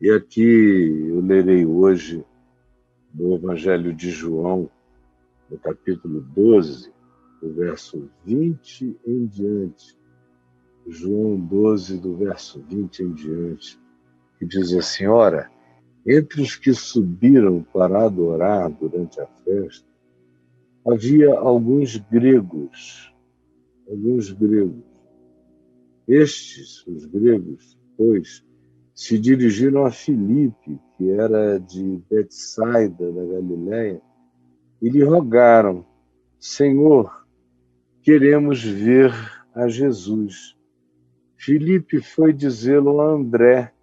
E aqui eu lerei hoje do Evangelho de João, no capítulo 12, do verso 20 em diante. João 12, do verso 20 em diante, que diz assim: Ora, entre os que subiram para adorar durante a festa, havia alguns gregos. Estes, os gregos, pois, se dirigiram a Filipe, que era de Betsaida, da Galiléia, e lhe rogaram: Senhor, queremos ver a Jesus. Filipe foi dizê-lo a André,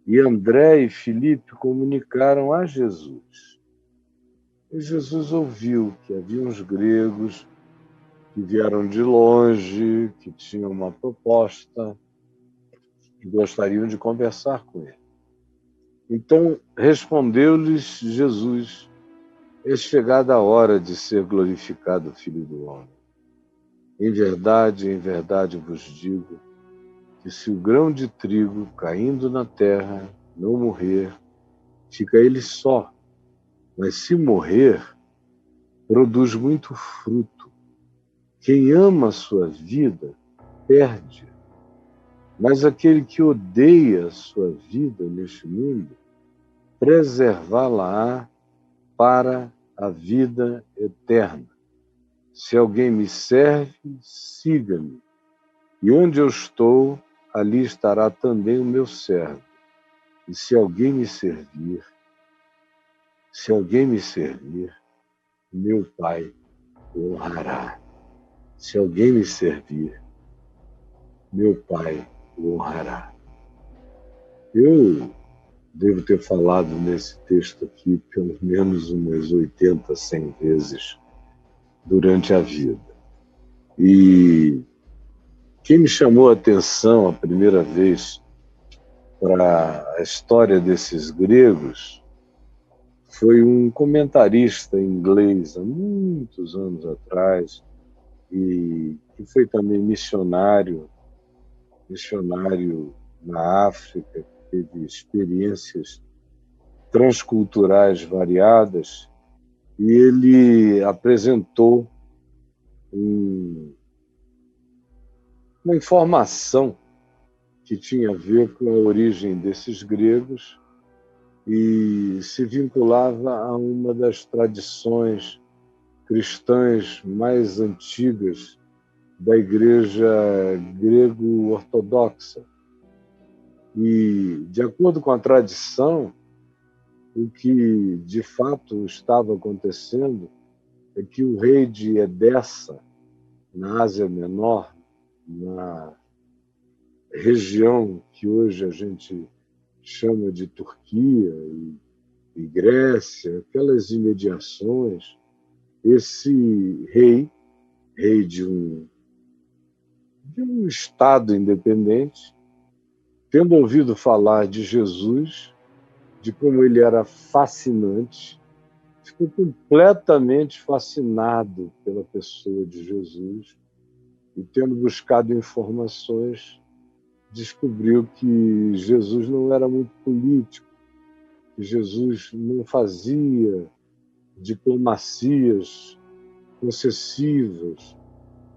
e André e Filipe comunicaram a Jesus. E Jesus ouviu que havia uns gregos que vieram de longe, que tinham uma proposta, que gostariam de conversar com ele. Então respondeu-lhes Jesus: É chegada a hora de ser glorificado o Filho do Homem. Em verdade vos digo que se o grão de trigo caindo na terra não morrer, fica ele só, mas se morrer, produz muito fruto. Quem ama a sua vida, perde. Mas aquele que odeia a sua vida neste mundo, preservá-la-á para a vida eterna. Se alguém me serve, siga-me. E onde eu estou, ali estará também o meu servo. E se alguém me servir, meu Pai o honrará. Se alguém me servir, meu Pai o honrará. Eu devo ter falado nesse texto aqui pelo menos umas 80, 100 vezes durante a vida. E quem me chamou a atenção a primeira vez para a história desses gregos foi um comentarista inglês há muitos anos atrás, e que foi também missionário na África, que teve experiências transculturais variadas, e ele apresentou uma informação que tinha a ver com a origem desses gregos e se vinculava a uma das tradições cristãs mais antigas da Igreja grego-ortodoxa. E, de acordo com a tradição, o que de fato estava acontecendo é que o rei de Edessa, na Ásia Menor, na região que hoje a gente chama de Turquia e Grécia, aquelas imediações, esse rei de um estado independente, tendo ouvido falar de Jesus, de como ele era fascinante, ficou completamente fascinado pela pessoa de Jesus e, tendo buscado informações, descobriu que Jesus não era muito político, que Jesus não fazia diplomacias concessivas,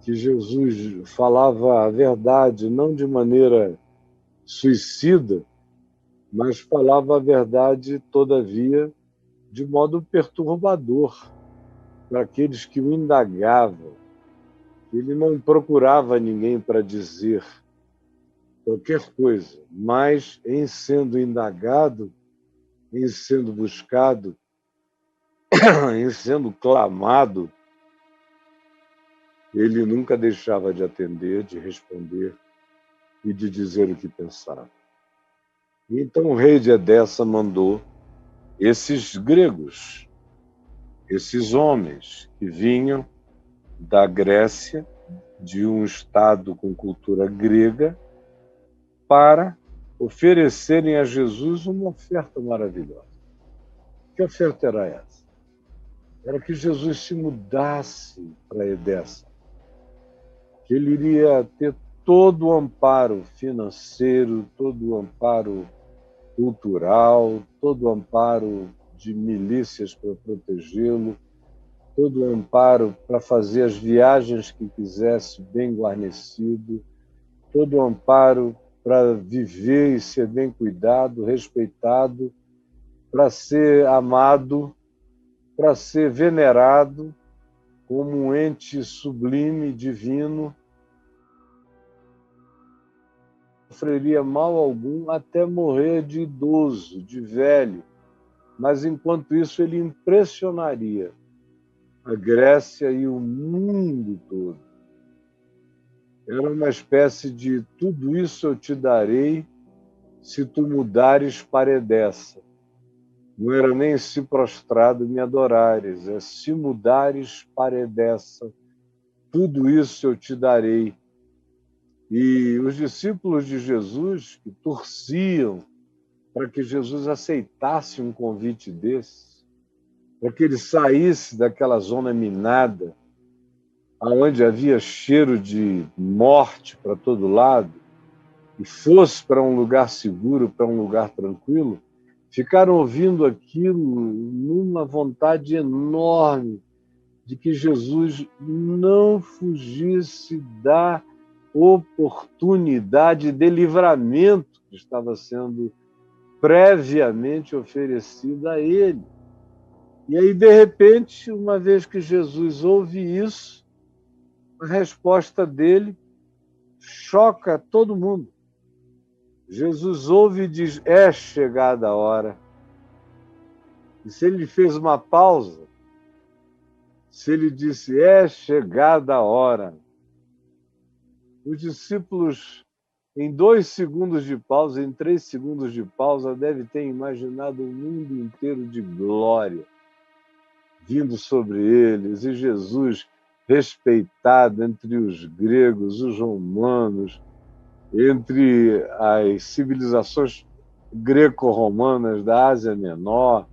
que Jesus falava a verdade não de maneira suicida, mas falava a verdade, todavia, de modo perturbador para aqueles que o indagavam. Ele não procurava ninguém para dizer qualquer coisa, mas em sendo indagado, em sendo buscado, em sendo clamado, ele nunca deixava de atender, de responder e de dizer o que pensava. Então o rei de Edessa mandou esses gregos, esses homens que vinham da Grécia, de um estado com cultura grega, para oferecerem a Jesus uma oferta maravilhosa. Que oferta era essa? Era que Jesus se mudasse para Edessa, que ele iria ter todo o amparo financeiro, todo o amparo cultural, todo o amparo de milícias para protegê-lo, todo o amparo para fazer as viagens que quisesse bem guarnecido, todo o amparo para viver e ser bem cuidado, respeitado, para ser amado, para ser venerado como um ente sublime, divino, não sofreria mal algum até morrer de idoso, de velho, mas enquanto isso ele impressionaria a Grécia e o mundo todo. Era uma espécie de tudo isso eu te darei se tu mudares para dessa. Não era nem se prostrado me adorares, é se mudares para dessa. Tudo isso eu te darei. E os discípulos de Jesus, que torciam para que Jesus aceitasse um convite desse, para que ele saísse daquela zona minada, onde havia cheiro de morte para todo lado, e fosse para um lugar seguro, para um lugar tranquilo, ficaram ouvindo aquilo numa vontade enorme de que Jesus não fugisse da oportunidade de livramento que estava sendo previamente oferecida a ele. E aí, de repente, uma vez que Jesus ouve isso, a resposta dele choca todo mundo. Jesus ouve e diz, é chegada a hora. E se ele fez uma pausa, se ele disse, é chegada a hora, os discípulos, em 2 segundos de pausa, em 3 segundos de pausa, devem ter imaginado um mundo inteiro de glória vindo sobre eles, e Jesus respeitado entre os gregos, os romanos, entre as civilizações greco-romanas da Ásia Menor,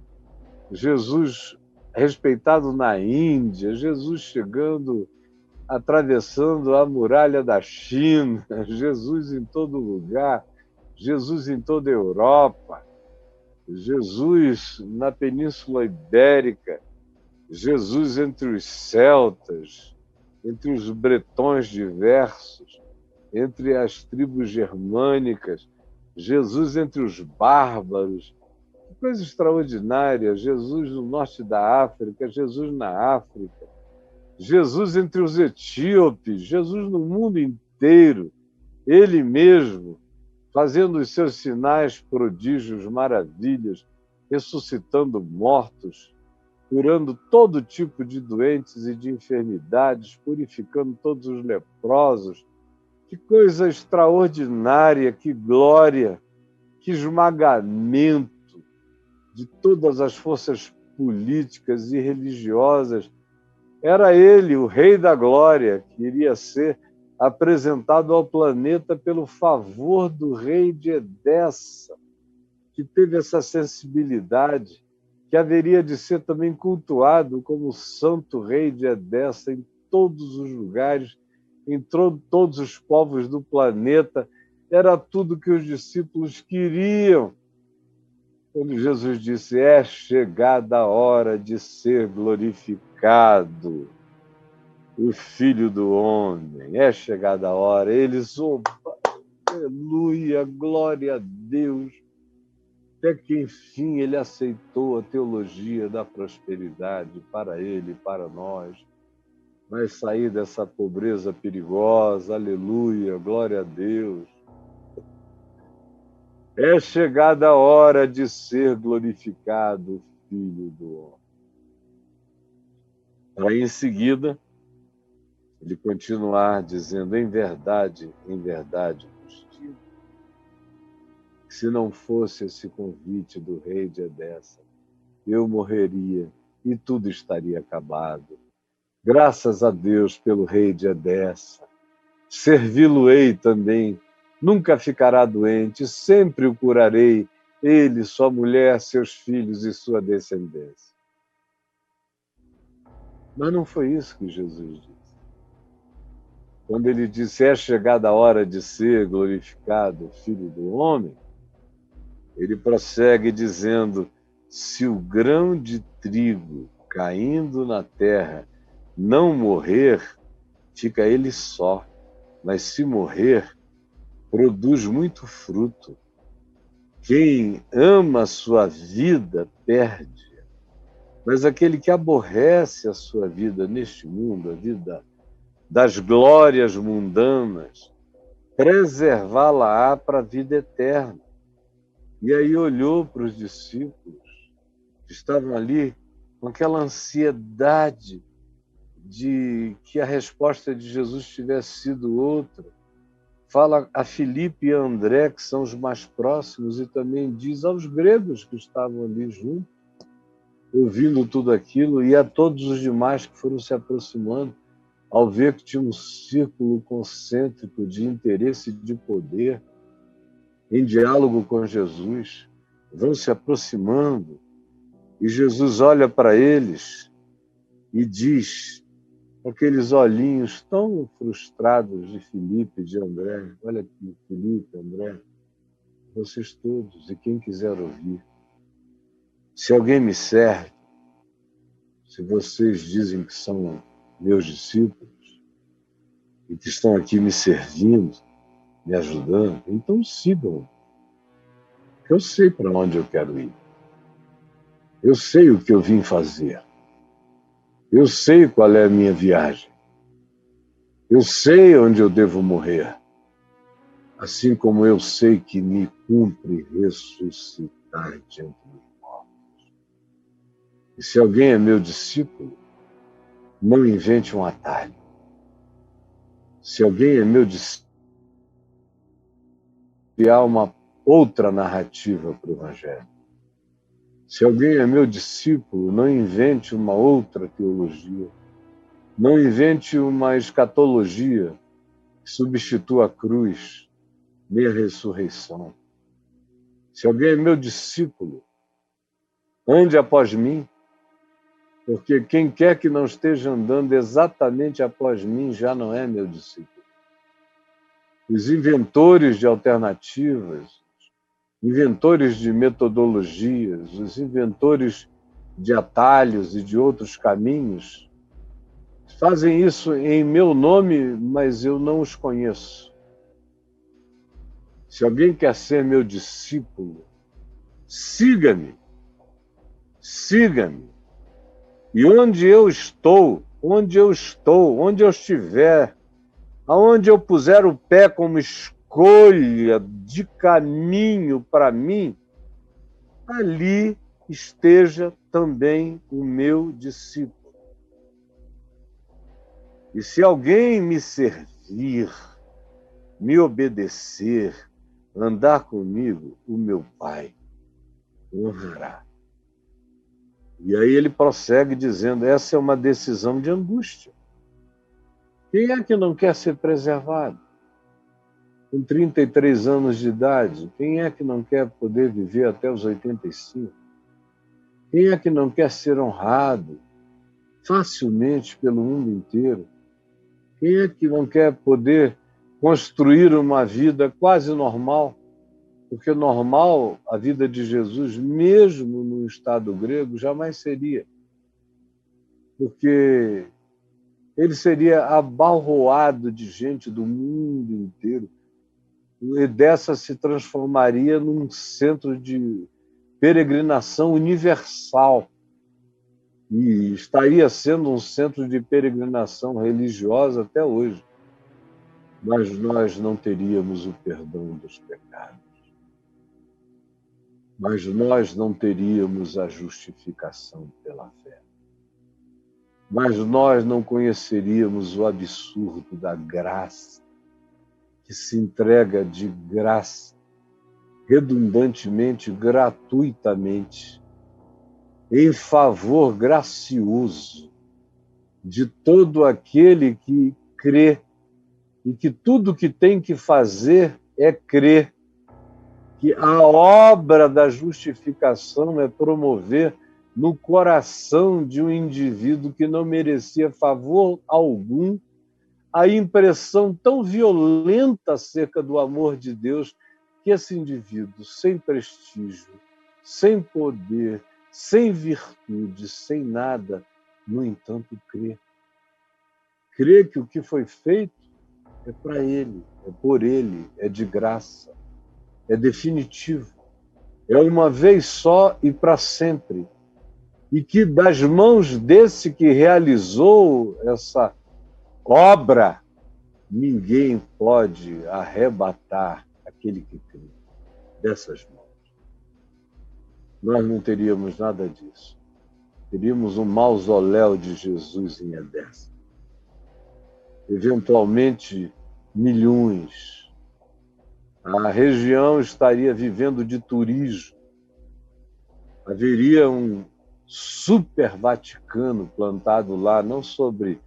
Jesus respeitado na Índia, Jesus chegando, atravessando a muralha da China, Jesus em todo lugar, Jesus em toda a Europa, Jesus na Península Ibérica, Jesus entre os celtas, entre os bretões diversos, entre as tribos germânicas, Jesus entre os bárbaros. Que coisa extraordinária! Jesus no norte da África, Jesus na África, Jesus entre os etíopes, Jesus no mundo inteiro, ele mesmo fazendo os seus sinais, prodígios, maravilhas, ressuscitando mortos, curando todo tipo de doentes e de enfermidades, purificando todos os leprosos. Que coisa extraordinária, que glória, que esmagamento de todas as forças políticas e religiosas. Era ele, o Rei da Glória, que iria ser apresentado ao planeta pelo favor do rei de Edessa, que teve essa sensibilidade, que haveria de ser também cultuado como o santo rei de Edessa em todos os lugares, em todos os povos do planeta. Era tudo que os discípulos queriam. Quando Jesus disse, é chegada a hora de ser glorificado o Filho do Homem, é chegada a hora. Eles, oh, aleluia, glória a Deus. Até que, enfim, ele aceitou a teologia da prosperidade para ele e para nós. Vai sair dessa pobreza perigosa, aleluia, glória a Deus. É chegada a hora de ser glorificado o Filho do Homem. Aí, em seguida, ele continuar dizendo, em verdade vos digo, que se não fosse esse convite do rei de Edessa, eu morreria e tudo estaria acabado. Graças a Deus pelo rei de Edessa. Servi-lo-ei também. Nunca ficará doente, sempre o curarei, ele, sua mulher, seus filhos e sua descendência. Mas não foi isso que Jesus disse. Quando ele disse, é chegada a hora de ser glorificado o Filho do Homem, Ele prossegue dizendo: se o grão de trigo caindo na terra não morrer, fica ele só, mas se morrer, produz muito fruto. Quem ama a sua vida perde, mas aquele que aborrece a sua vida neste mundo, a vida das glórias mundanas, preservá-la-á para a vida eterna. E aí olhou para os discípulos que estavam ali com aquela ansiedade de que a resposta de Jesus tivesse sido outra. Fala a Filipe e a André, que são os mais próximos, e também diz aos gregos que estavam ali juntos, ouvindo tudo aquilo, e a todos os demais que foram se aproximando, ao ver que tinha um círculo concêntrico de interesse e de poder, em diálogo com Jesus, vão se aproximando, e Jesus olha para eles e diz, com aqueles olhinhos tão frustrados de Filipe e de André: olha aqui, Filipe, André, vocês todos, e quem quiser ouvir, se alguém me serve, se vocês dizem que são meus discípulos e que estão aqui me servindo, me ajudando, então sigam, porque eu sei para onde eu quero ir. Eu sei o que eu vim fazer. Eu sei qual é a minha viagem. Eu sei onde eu devo morrer. Assim como eu sei que me cumpre ressuscitar de entre os mortos. E se alguém é meu discípulo, não invente um atalho. Se alguém é meu discípulo, criar uma outra narrativa para o Evangelho. Se alguém é meu discípulo, não invente uma outra teologia. Não invente uma escatologia que substitua a cruz, nem a ressurreição. Se alguém é meu discípulo, ande após mim, porque quem quer que não esteja andando exatamente após mim já não é meu discípulo. Os inventores de alternativas, inventores de metodologias, os inventores de atalhos e de outros caminhos, fazem isso em meu nome, mas eu não os conheço. Se alguém quer ser meu discípulo, siga-me. Siga-me. E onde eu estiver, aonde eu puser o pé como escolha de caminho para mim, ali esteja também o meu discípulo. E se alguém me servir, me obedecer, andar comigo, o meu Pai honrará. E aí ele prossegue dizendo, essa é uma decisão de angústia. Quem é que não quer ser preservado? Com 33 anos de idade, quem é que não quer poder viver até os 85? Quem é que não quer ser honrado facilmente pelo mundo inteiro? Quem é que não quer poder construir uma vida quase normal? Porque normal, a vida de Jesus, mesmo no estado grego, jamais seria. Porque ele seria abalroado de gente do mundo inteiro. E dessa se transformaria num centro de peregrinação universal. E estaria sendo um centro de peregrinação religiosa até hoje. Mas nós não teríamos o perdão dos pecados. Mas nós não teríamos a justificação pela fé. Mas nós não conheceríamos o absurdo da graça, que se entrega de graça, redundantemente, gratuitamente, em favor gracioso de todo aquele que crê e que tudo que tem que fazer é crer que a obra da justificação é promover no coração de um indivíduo que não merecia favor algum a impressão tão violenta acerca do amor de Deus que esse indivíduo, sem prestígio, sem poder, sem virtude, sem nada, no entanto, crê. Crê que o que foi feito é para ele, é por ele, é de graça, é definitivo, é uma vez só e para sempre. E que das mãos desse que realizou essa obra, ninguém pode arrebatar aquele que crê dessas mãos. Nós não teríamos nada disso. Teríamos um mausoléu de Jesus em Edessa. Eventualmente, milhões. A região estaria vivendo de turismo. Haveria um super Vaticano plantado lá, não sobre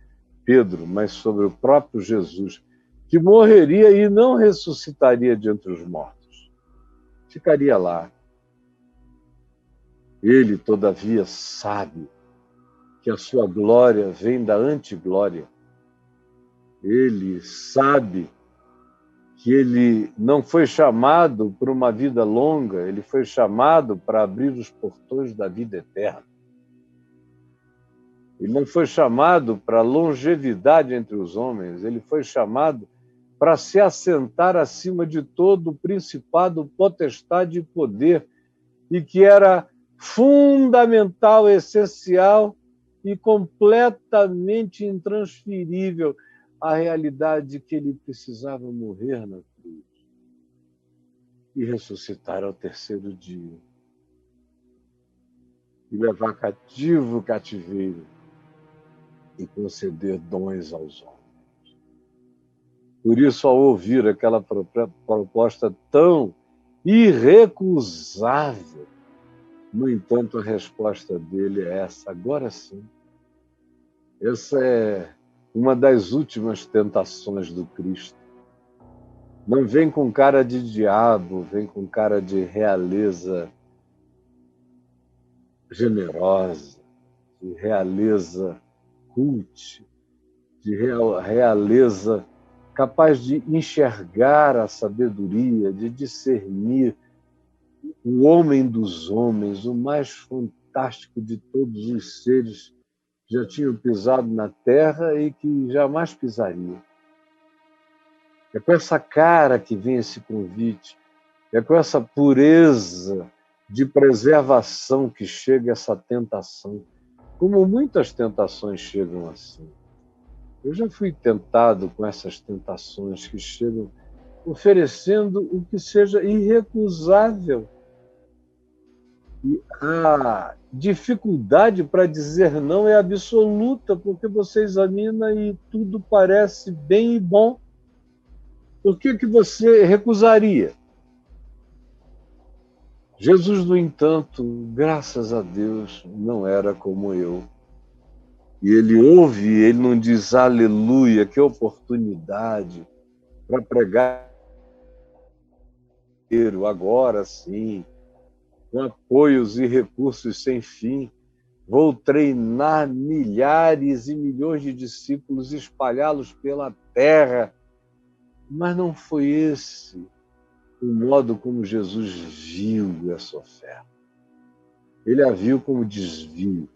Pedro, mas sobre o próprio Jesus, que morreria e não ressuscitaria de entre os mortos. Ficaria lá. Ele, todavia, sabe que a sua glória vem da antiglória. Ele sabe que ele não foi chamado para uma vida longa, ele foi chamado para abrir os portões da vida eterna. Ele não foi chamado para longevidade entre os homens, ele foi chamado para se assentar acima de todo o principado, potestade e poder, e que era fundamental, essencial e completamente intransferível a realidade de que ele precisava morrer na cruz e ressuscitar ao terceiro dia e levar cativo o cativeiro e conceder dons aos homens. Por isso, ao ouvir aquela proposta tão irrecusável, no entanto, a resposta dele é essa: agora sim. Essa é uma das últimas tentações do Cristo. Não vem com cara de diabo, vem com cara de realeza generosa, de realeza cult, de realeza capaz de enxergar a sabedoria, de discernir o homem dos homens, o mais fantástico de todos os seres que já tinham pisado na terra e que jamais pisariam. É com essa cara que vem esse convite, é com essa pureza de preservação que chega essa tentação, como muitas tentações chegam assim. Eu já fui tentado com essas tentações que chegam oferecendo o que seja irrecusável. E a dificuldade para dizer não é absoluta, porque você examina e tudo parece bem e bom. Por que você recusaria? Jesus, no entanto, graças a Deus, não era como eu. E ele ouve, ele não diz aleluia, que oportunidade para pregar agora sim, com apoios e recursos sem fim. Vou treinar milhares e milhões de discípulos, espalhá-los pela terra. Mas não foi esse o modo como Jesus viu essa oferta. Ele a viu como desvio.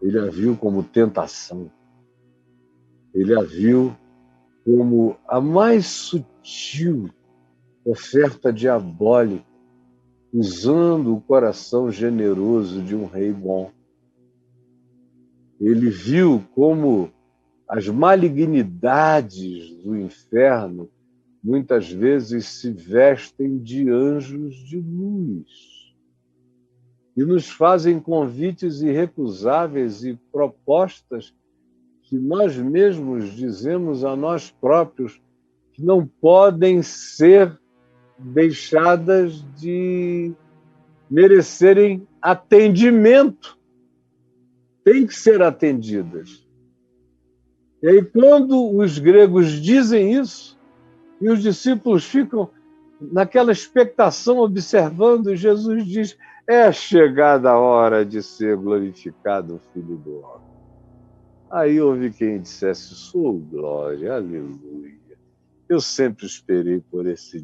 Ele a viu como tentação. Ele a viu como a mais sutil oferta diabólica, usando o coração generoso de um rei bom. Ele viu como as malignidades do inferno muitas vezes se vestem de anjos de luz e nos fazem convites irrecusáveis e propostas que nós mesmos dizemos a nós próprios que não podem ser deixadas de merecerem atendimento. Tem que ser atendidas. E aí, quando os gregos dizem isso, e os discípulos ficam naquela expectação, observando, e Jesus diz: é chegada a hora de ser glorificado o Filho do Homem. Aí houve quem dissesse: sou glória, aleluia. Eu sempre esperei por esse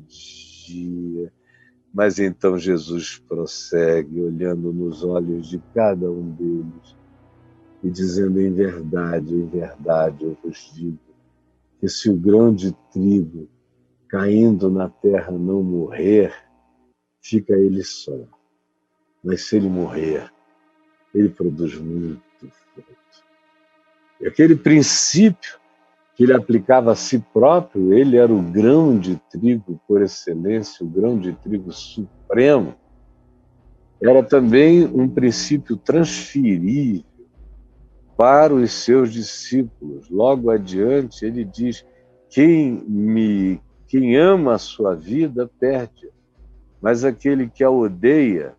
dia. Mas então Jesus prossegue, olhando nos olhos de cada um deles e dizendo: em verdade, eu vos digo, que se o grão de trigo caindo na terra não morrer, fica ele só. Mas se ele morrer, ele produz muito fruto. E aquele princípio que ele aplicava a si próprio, ele era o grão de trigo por excelência, o grão de trigo supremo, era também um princípio transferível para os seus discípulos. Logo adiante, ele diz: quem ama a sua vida, perde. Mas aquele que a odeia,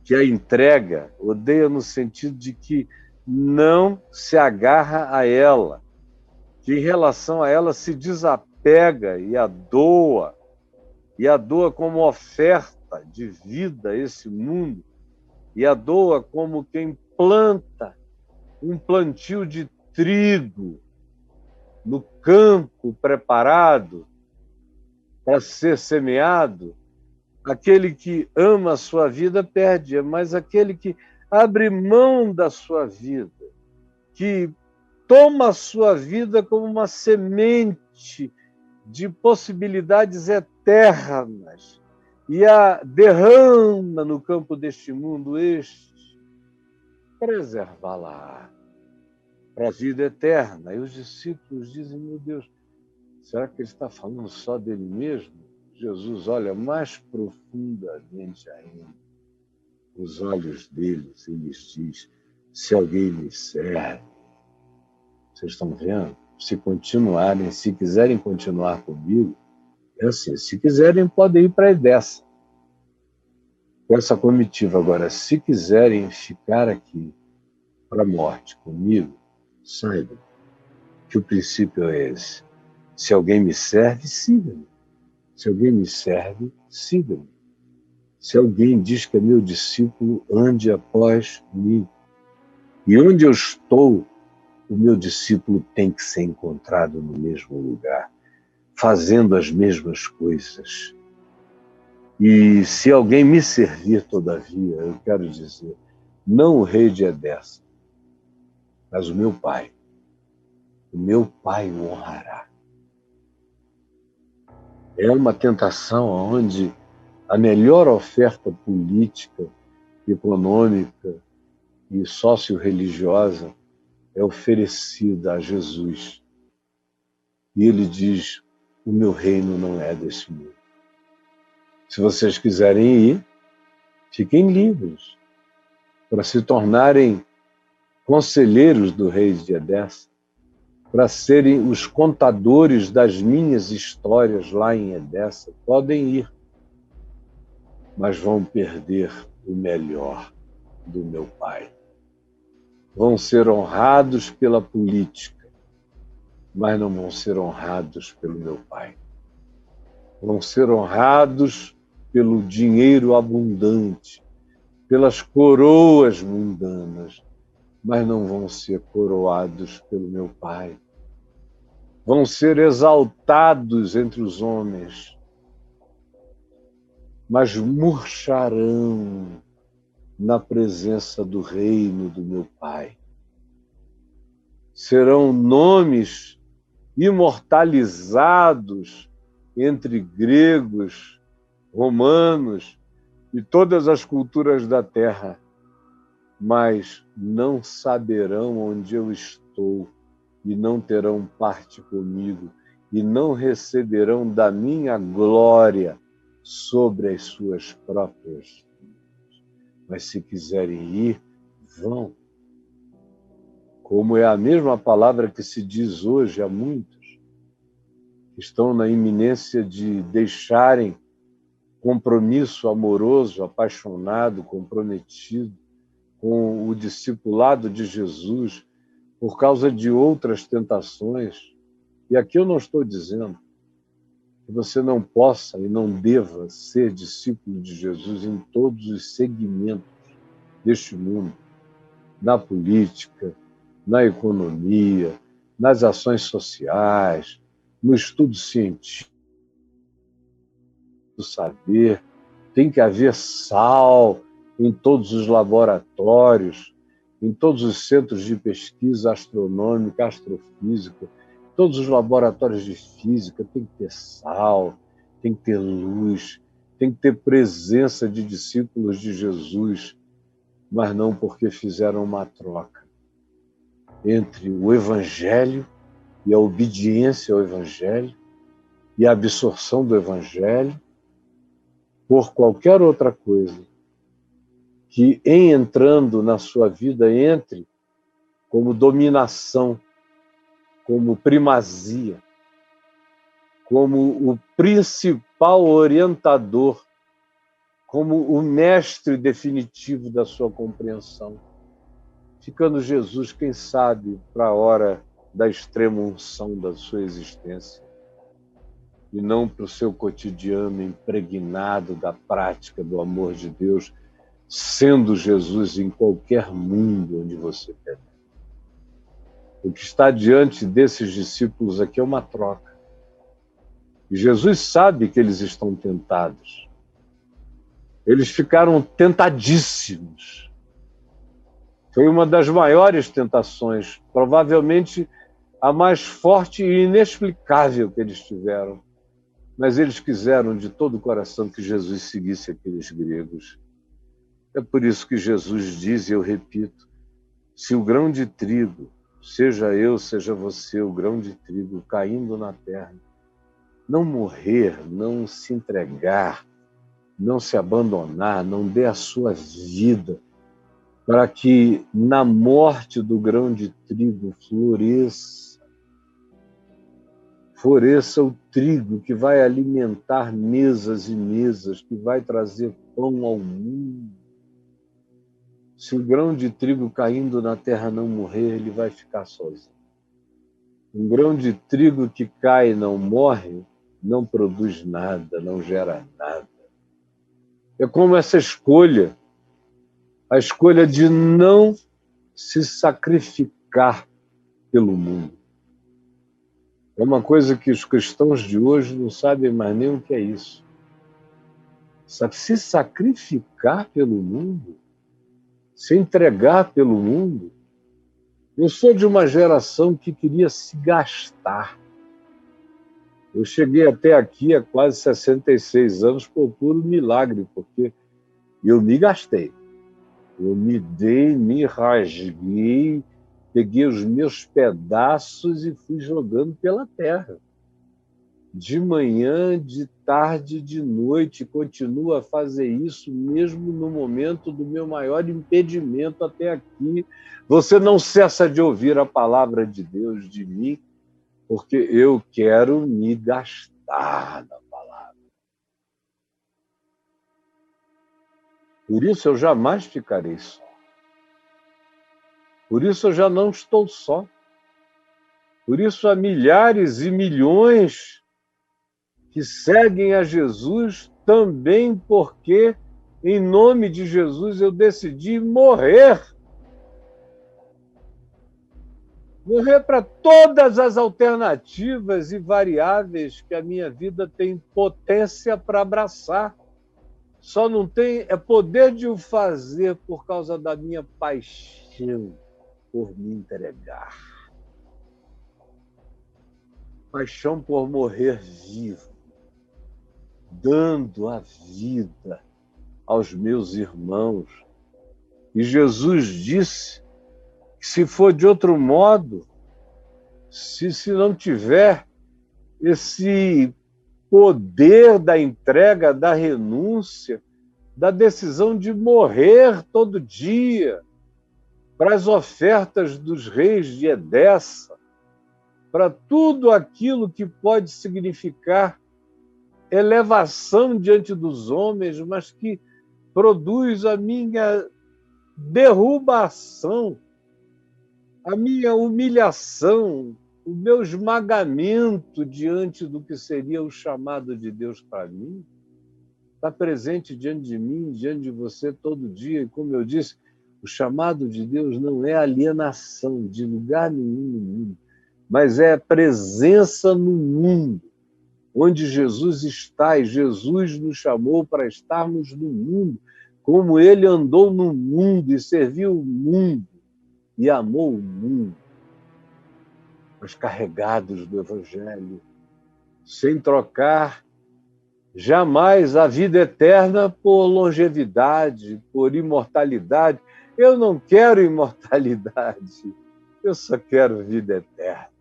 que a entrega, odeia no sentido de que não se agarra a ela, que em relação a ela se desapega e a doa como oferta de vida a esse mundo, e a doa como quem planta um plantio de trigo no campo preparado para ser semeado. Aquele que ama a sua vida perde, mas aquele que abre mão da sua vida, que toma a sua vida como uma semente de possibilidades eternas e a derrama no campo deste mundo, este preservá-la para a vida eterna. E os discípulos dizem: meu Deus, será que ele está falando só dele mesmo? Jesus olha mais profundamente ainda os olhos deles e lhes diz: se alguém me serve, vocês estão vendo? Se quiserem continuar comigo, é assim, se quiserem podem ir para a Edessa, com essa comitiva. Agora, se quiserem ficar aqui para a morte comigo, saibam que o princípio é esse: se alguém me serve, siga-me. Se alguém me serve, siga-me. Se alguém diz que é meu discípulo, ande após mim. E onde eu estou, o meu discípulo tem que ser encontrado no mesmo lugar, fazendo as mesmas coisas. E se alguém me servir, todavia, eu quero dizer, não o rei de Edessa, mas o meu pai o honrará. É uma tentação onde a melhor oferta política, econômica e socio-religiosa é oferecida a Jesus. E ele diz: o meu reino não é desse mundo. Se vocês quiserem ir, fiquem livres para se tornarem conselheiros do rei de Edessa, para serem os contadores das minhas histórias lá em Edessa. Podem ir, mas vão perder o melhor do meu pai. Vão ser honrados pela política, mas não vão ser honrados pelo meu pai. Vão ser honrados pelo dinheiro abundante, pelas coroas mundanas, mas não vão ser coroados pelo meu pai. Vão ser exaltados entre os homens, mas murcharão na presença do reino do meu pai. Serão nomes imortalizados entre gregos, romanos e todas as culturas da terra, mas não saberão onde eu estou e não terão parte comigo e não receberão da minha glória sobre as suas próprias vidas. Mas se quiserem ir, vão. Como é a mesma palavra que se diz hoje a muitos que estão na iminência de deixarem compromisso amoroso, apaixonado, comprometido com o discipulado de Jesus por causa de outras tentações. E aqui eu não estou dizendo que você não possa e não deva ser discípulo de Jesus em todos os segmentos deste mundo, na política, na economia, nas ações sociais, no estudo científico, do saber, tem que haver sal em todos os laboratórios, em todos os centros de pesquisa astronômica, astrofísica, todos os laboratórios de física, tem que ter sal, tem que ter luz, tem que ter presença de discípulos de Jesus, mas não porque fizeram uma troca entre o Evangelho e a obediência ao Evangelho e a absorção do Evangelho por qualquer outra coisa que, em entrando na sua vida, entre como dominação, como primazia, como o principal orientador, como o mestre definitivo da sua compreensão. Ficando Jesus, quem sabe, para a hora da extrema unção da sua existência, e não para o seu cotidiano impregnado da prática do amor de Deus, sendo Jesus em qualquer mundo onde você penetra. O que está diante desses discípulos aqui é uma troca. E Jesus sabe que eles estão tentados. Eles ficaram tentadíssimos. Foi uma das maiores tentações, provavelmente a mais forte e inexplicável que eles tiveram. Mas eles quiseram de todo o coração que Jesus seguisse aqueles gregos. É por isso que Jesus diz, e eu repito, se o grão de trigo, seja eu, seja você, o grão de trigo caindo na terra, não morrer, não se entregar, não se abandonar, não dê a sua vida para que na morte do grão de trigo floresça o trigo que vai alimentar mesas e mesas, que vai trazer pão ao mundo. Se o grão de trigo caindo na terra não morrer, ele vai ficar sozinho. Um grão de trigo que cai e não morre, não produz nada, não gera nada. É como essa escolha, a escolha de não se sacrificar pelo mundo. É uma coisa que os cristãos de hoje não sabem mais nem o que é isso. Se sacrificar pelo mundo, se entregar pelo mundo. Eu sou de uma geração que queria se gastar. Eu cheguei até aqui há quase 66 anos por puro milagre, porque eu me gastei. Eu me dei, me rasguei, peguei os meus pedaços e fui jogando pela terra. De manhã, de tarde, de noite, continuo a fazer isso mesmo no momento do meu maior impedimento até aqui. Você não cessa de ouvir a palavra de Deus de mim, porque eu quero me gastar na palavra. Por isso eu jamais ficarei só. Por isso eu já não estou só. Por isso há milhares e milhões que seguem a Jesus também porque, em nome de Jesus, eu decidi morrer. Morrer para todas as alternativas e variáveis que a minha vida tem potência para abraçar. Só não tem poder de o fazer por causa da minha paixão por me entregar. Paixão por morrer vivo, dando a vida aos meus irmãos. E Jesus disse que se for de outro modo, se não tiver esse poder da entrega, da renúncia, da decisão de morrer todo dia para as ofertas dos reis de Edessa, para tudo aquilo que pode significar elevação diante dos homens, mas que produz a minha derrubação, a minha humilhação, o meu esmagamento diante do que seria o chamado de Deus para mim, está presente diante de mim, diante de você todo dia. E como eu disse, o chamado de Deus não é alienação de lugar nenhum no mundo, mas é presença no mundo. onde Jesus está, e Jesus nos chamou para estarmos no mundo, como ele andou no mundo e serviu o mundo e amou o mundo, mas carregados do Evangelho, sem trocar jamais a vida eterna por longevidade, por imortalidade. Eu não quero imortalidade, eu só quero vida eterna.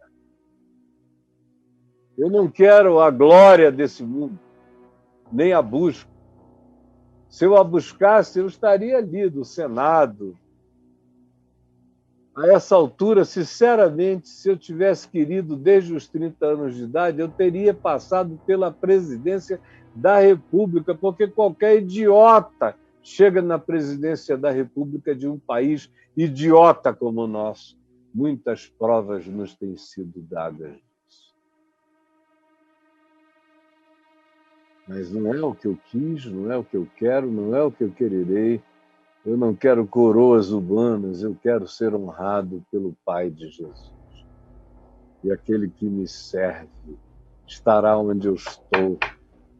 Eu não quero a glória desse mundo, nem a busco. Se eu a buscasse, eu estaria ali no Senado. A essa altura, sinceramente, se eu tivesse querido desde os 30 anos de idade, eu teria passado pela presidência da República, porque qualquer idiota chega na presidência da República de um país idiota como o nosso. Muitas provas nos têm sido dadas disso. Mas não é o que eu quis, não é o que eu quero, não é o que eu quererei. Eu não quero coroas humanas, eu quero ser honrado pelo Pai de Jesus. E aquele que me serve estará onde eu estou,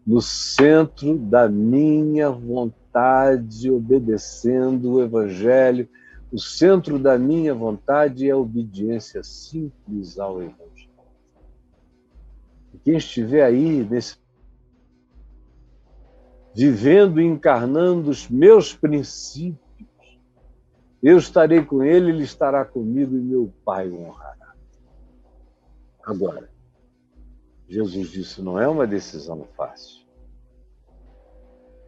no centro da minha vontade, obedecendo o Evangelho. O centro da minha vontade é a obediência simples ao Evangelho. E quem estiver aí, vivendo e encarnando os meus princípios, eu estarei com ele, ele estará comigo e meu Pai o honrará. Agora, Jesus disse, não é uma decisão fácil.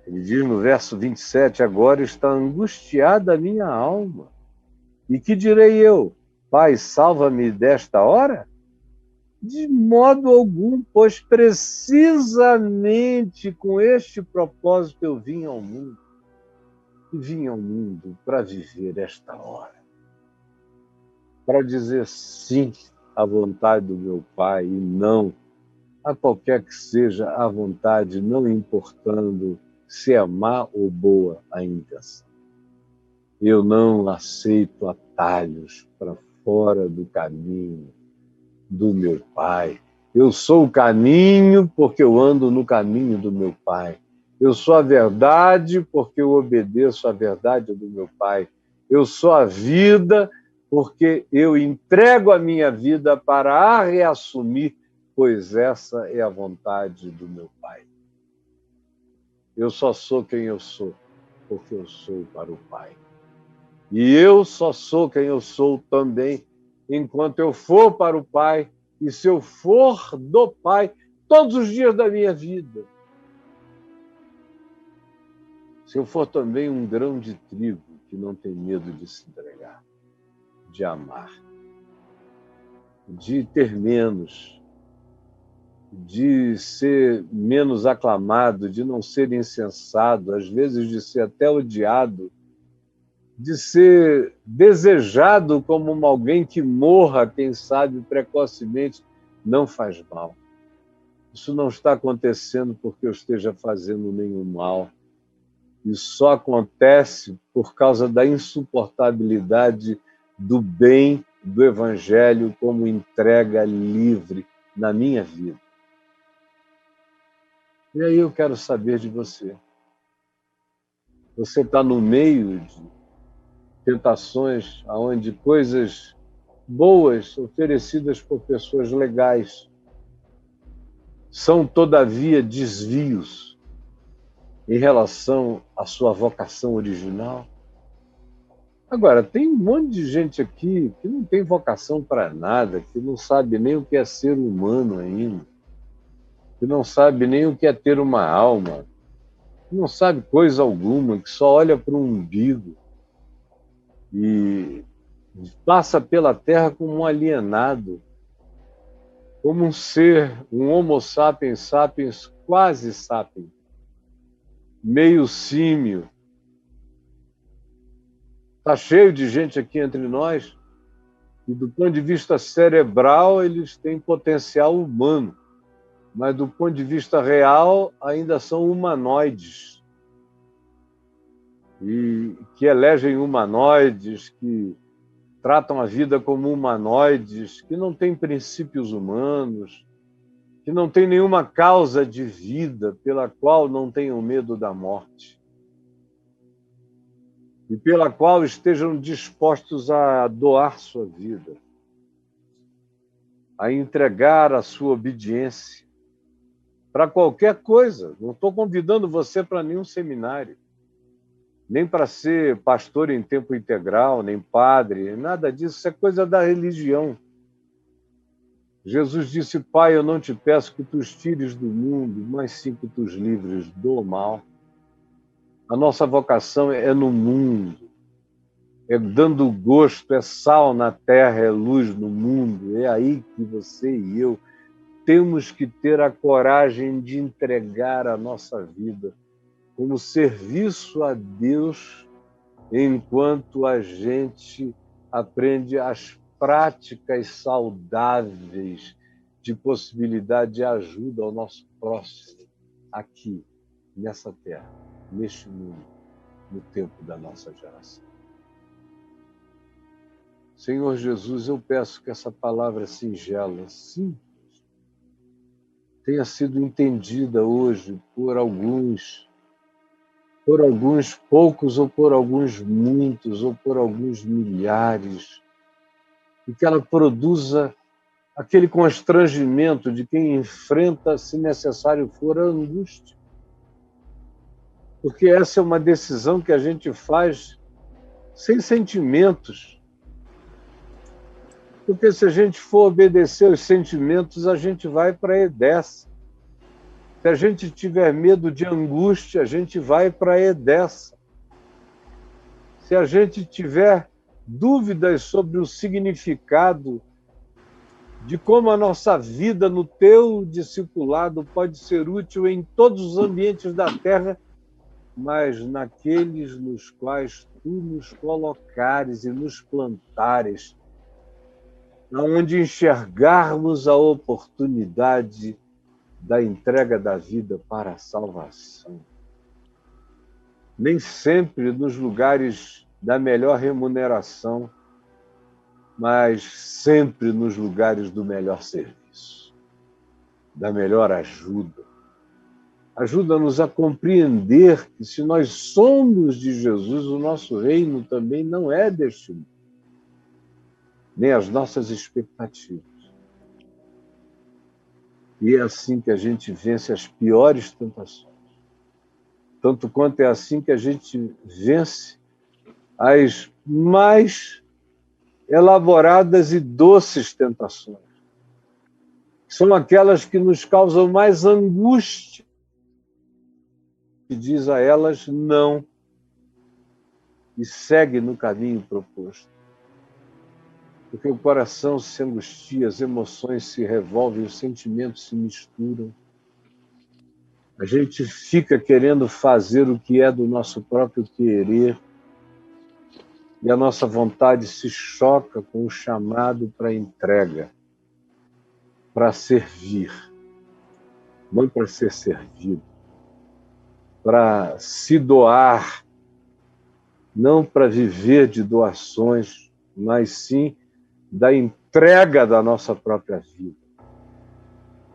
Ele diz no verso 27, agora está angustiada a minha alma. E que direi eu? Pai, salva-me desta hora? De modo algum, pois precisamente com este propósito eu vim ao mundo. E vim ao mundo para viver esta hora. Para dizer sim à vontade do meu Pai e não a qualquer que seja a vontade, não importando se é má ou boa a intenção. Eu não aceito atalhos para fora do caminho do meu Pai. Eu sou o caminho porque eu ando no caminho do meu Pai. Eu sou a verdade porque eu obedeço à verdade do meu Pai. Eu sou a vida porque eu entrego a minha vida para a reassumir, pois essa é a vontade do meu Pai. Eu só sou quem eu sou porque eu sou para o Pai. E eu só sou quem eu sou também enquanto eu for para o Pai e se eu for do Pai todos os dias da minha vida. Se eu for também um grão de trigo que não tem medo de se entregar, de amar, de ter menos, de ser menos aclamado, de não ser insensado, às vezes de ser até odiado, de ser desejado como alguém que morra, quem sabe, precocemente, não faz mal. Isso não está acontecendo porque eu esteja fazendo nenhum mal. Isso só acontece por causa da insuportabilidade do bem do Evangelho como entrega livre na minha vida. E aí eu quero saber de você. Você está no meio de tentações onde coisas boas oferecidas por pessoas legais são, todavia, desvios em relação à sua vocação original? Agora, tem um monte de gente aqui que não tem vocação para nada, que não sabe nem o que é ser humano ainda, que não sabe nem o que é ter uma alma, que não sabe coisa alguma, que só olha para um umbigo e passa pela Terra como um alienado, como um ser, um homo sapiens sapiens, quase sapiens, meio símio. Está cheio de gente aqui entre nós e, do ponto de vista cerebral, eles têm potencial humano, mas, do ponto de vista real, ainda são humanoides. E que elegem humanoides, que tratam a vida como humanoides, que não têm princípios humanos, que não tem nenhuma causa de vida pela qual não tenham medo da morte e pela qual estejam dispostos a doar sua vida, a entregar a sua obediência para qualquer coisa. Não estou convidando você para nenhum seminário, nem para ser pastor em tempo integral, nem padre, nada disso, isso é coisa da religião. Jesus disse: Pai, eu não te peço que tu os tires do mundo, mas sim que tu os livres do mal. A nossa vocação é no mundo, é dando gosto, é sal na terra, é luz no mundo. É aí que você e eu temos que ter a coragem de entregar a nossa vida como serviço a Deus, enquanto a gente aprende as práticas saudáveis de possibilidade de ajuda ao nosso próximo, aqui, nessa terra, neste mundo, no tempo da nossa geração. Senhor Jesus, eu peço que essa palavra singela, simples, tenha sido entendida hoje por alguns poucos, ou por alguns muitos, ou por alguns milhares, e que ela produza aquele constrangimento de quem enfrenta, se necessário for, a angústia. Porque essa é uma decisão que a gente faz sem sentimentos. Porque se a gente for obedecer aos sentimentos, a gente vai para a Edessa. Se a gente tiver medo de angústia, a gente vai para a Edessa. Se a gente tiver dúvidas sobre o significado de como a nossa vida no teu discipulado pode ser útil em todos os ambientes da terra, mas naqueles nos quais tu nos colocares e nos plantares, onde enxergarmos a oportunidade da entrega da vida para a salvação. Nem sempre nos lugares da melhor remuneração, mas sempre nos lugares do melhor serviço, da melhor ajuda. Ajuda-nos a compreender que, se nós somos de Jesus, o nosso reino também não é deste mundo, nem as nossas expectativas. E é assim que a gente vence as piores tentações. Tanto quanto é assim que a gente vence as mais elaboradas e doces tentações. São aquelas que nos causam mais angústia. E diz a elas não. E segue no caminho proposto. Porque o coração se angustia, as emoções se revolvem, os sentimentos se misturam. A gente fica querendo fazer o que é do nosso próprio querer, e a nossa vontade se choca com o chamado para entrega, para servir, não para ser servido, para se doar, não para viver de doações, mas sim da entrega da nossa própria vida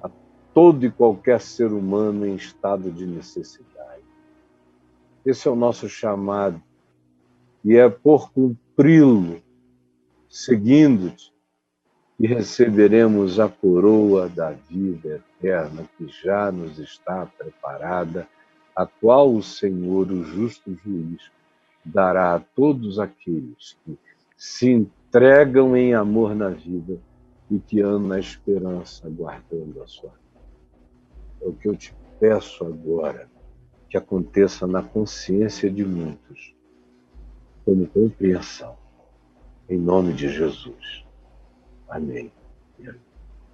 a todo e qualquer ser humano em estado de necessidade. Esse é o nosso chamado, e é por cumpri-lo, seguindo-te, que receberemos a coroa da vida eterna que já nos está preparada, a qual o Senhor, o justo juiz, dará a todos aqueles que se entregam em amor na vida e que andam na esperança, aguardando a sua vida. É o que eu te peço agora, que aconteça na consciência de muitos, como compreensão. Em nome de Jesus. Amém.